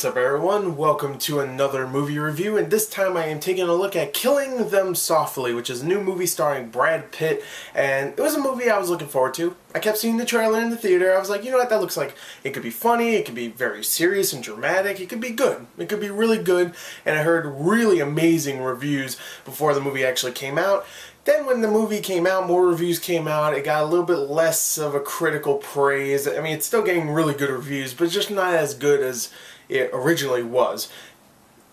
What's up everyone? Welcome to another movie review, and this time I am taking a look at Killing Them Softly, which is a new movie starring Brad Pitt, and it was a movie I was looking forward to. I kept seeing the trailer in the theater. I was like, you know what, that looks like it could be funny, it could be very serious and dramatic, it could be good. It could be really good, and I heard really amazing reviews before the movie actually came out. Then when the movie came out, more reviews came out, it got a little bit less of a critical praise. I mean, it's still getting really good reviews, but just not as good as it originally was.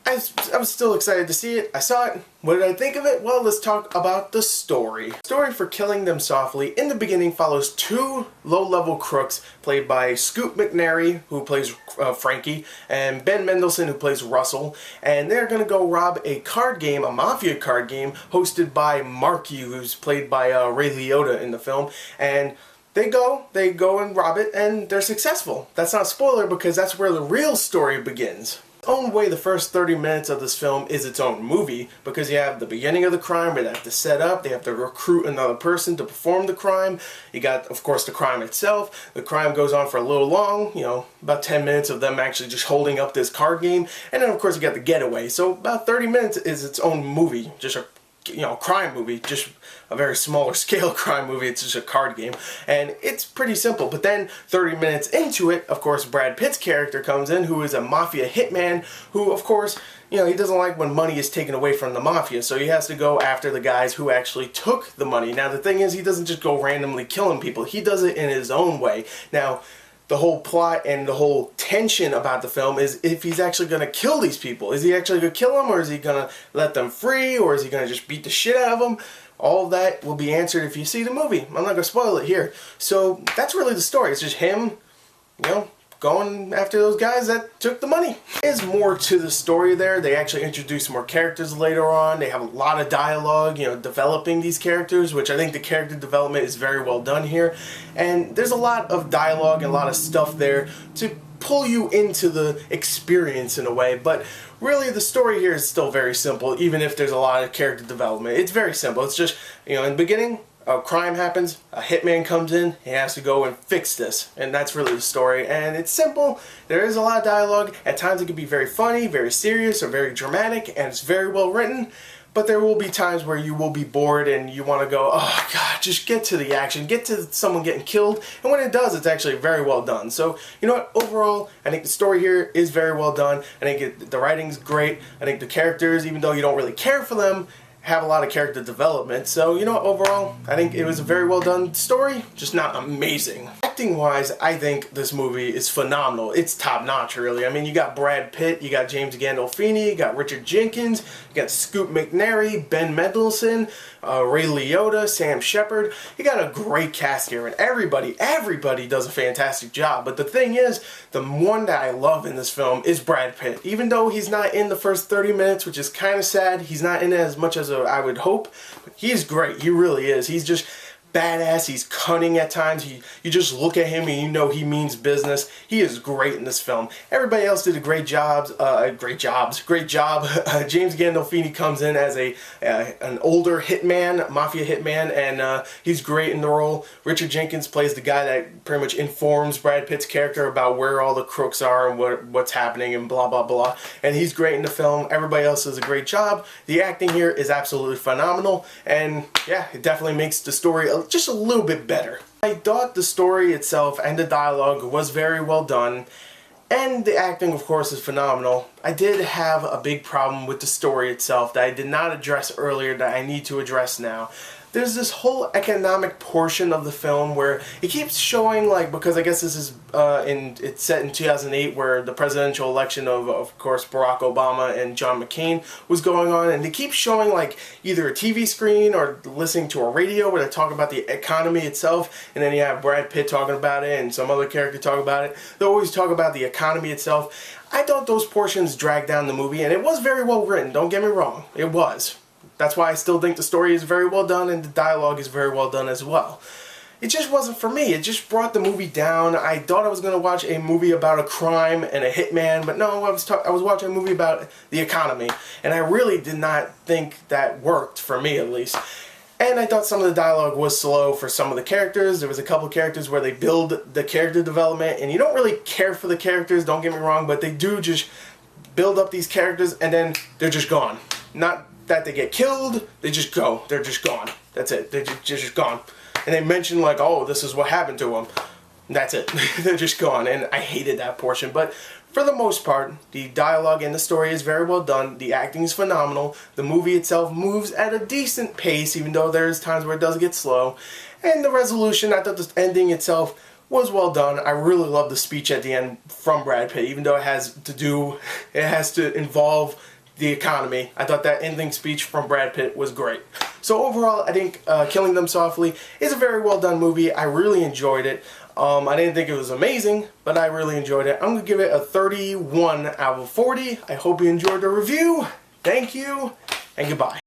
I was still excited to see it. I saw it. What did I think of it? Well, let's talk about the story. The story for Killing Them Softly, in the beginning, follows two low-level crooks played by Scoot McNairy, who plays Frankie, and Ben Mendelsohn, who plays Russell, and they're going to go rob a card game, a mafia card game, hosted by Marky, who's played by Ray Liotta in the film, and they go and rob it, and they're successful. That's not a spoiler because that's where the real story begins. Its own way, the first 30 minutes of this film is its own movie, because you have the beginning of the crime where they have to set up, they have to recruit another person to perform the crime. You got, of course, the crime itself. The crime goes on for a little long, you know, about 10 minutes of them actually just holding up this card game, and then of course you got the getaway. So about 30 minutes is its own movie, just a crime movie, just a very smaller scale crime movie. It's just a card game, and it's pretty simple. But then 30 minutes into it, of course, Brad Pitt's character comes in, who is a mafia hitman, who, of course, he doesn't like when money is taken away from the mafia, so he has to go after the guys who actually took the money. Now, the thing is, he doesn't just go randomly killing people. He does it in his own way. Now, the whole plot and the whole tension about the film is if he's actually going to kill these people. Is he actually going to kill them, or is he going to let them free, or is he going to just beat the shit out of them? All of that will be answered if you see the movie. I'm not going to spoil it here. So that's really the story. It's just him, going after those guys that took the money. There's more to the story there. They actually introduce more characters later on. They have a lot of dialogue, developing these characters, which I think the character development is very well done here. And there's a lot of dialogue and a lot of stuff there to pull you into the experience in a way. But really, the story here is still very simple, even if there's a lot of character development. It's very simple. It's just, in the beginning, a crime happens, a hitman comes in, he has to go and fix this, and that's really the story. And it's simple, there is a lot of dialogue, at times it can be very funny, very serious, or very dramatic, and it's very well written, but there will be times where you will be bored and you want to go, oh god, just get to the action, get to someone getting killed, and when it does, it's actually very well done. So, you know what, overall, I think the story here is very well done. I think the writing's great. I think the characters, even though you don't really care for them, have a lot of character development. So, overall, I think it was a very well done story, just not amazing. Acting wise, I think this movie is phenomenal. It's top notch, really. I mean, you got Brad Pitt, you got James Gandolfini, you got Richard Jenkins, you got Scoot McNairy, Ben Mendelsohn, Ray Liotta, Sam Shepard. You got a great cast here, and everybody does a fantastic job. But the thing is, the one that I love in this film is Brad Pitt. Even though he's not in the first 30 minutes, which is kind of sad, he's not in it as much as I would hope, but he's great. He really is. He's just badass. He's cunning at times. You just look at him and you know he means business. He is great in this film. Everybody else did a great job. James Gandolfini comes in as an older hitman, mafia hitman, and he's great in the role. Richard Jenkins plays the guy that pretty much informs Brad Pitt's character about where all the crooks are and what's happening and blah blah blah. And he's great in the film. Everybody else does a great job. The acting here is absolutely phenomenal, and yeah, it definitely makes the story just a little bit better. I thought the story itself and the dialogue was very well done, and the acting, of course, is phenomenal. I did have a big problem with the story itself that I did not address earlier that I need to address now. There's this whole economic portion of the film where it keeps showing, because I guess this is it's set in 2008, where the presidential election of course, Barack Obama and John McCain was going on, and they keep showing either a TV screen or listening to a radio where they talk about the economy itself, and then you have Brad Pitt talking about it and some other character talking about it. They always talk about the economy itself. I thought those portions dragged down the movie, and it was very well written, don't get me wrong, it was. That's why I still think the story is very well done and the dialogue is very well done as well. It just wasn't for me. It just brought the movie down. I thought I was going to watch a movie about a crime and a hitman, but no, I was watching a movie about the economy, and I really did not think that worked, for me at least. And I thought some of the dialogue was slow for some of the characters. There was a couple of characters where they build the character development, and you don't really care for the characters, don't get me wrong, but they do just build up these characters and then they're just gone. Not that they get killed, they just go. They're just gone. That's it. They're just gone. And they mention like, oh, this is what happened to them. That's it. They're just gone, and I hated that portion. But for the most part, the dialogue and the story is very well done. The acting is phenomenal. The movie itself moves at a decent pace, even though there's times where it does get slow. And the resolution, I thought the ending itself was well done. I really love the speech at the end from Brad Pitt, even though it has to involve the economy. I thought that ending speech from Brad Pitt was great. So overall, I think Killing Them Softly is a very well done movie. I really enjoyed it. I didn't think it was amazing, but I really enjoyed it. I'm going to give it a 31 out of 40. I hope you enjoyed the review. Thank you, and goodbye.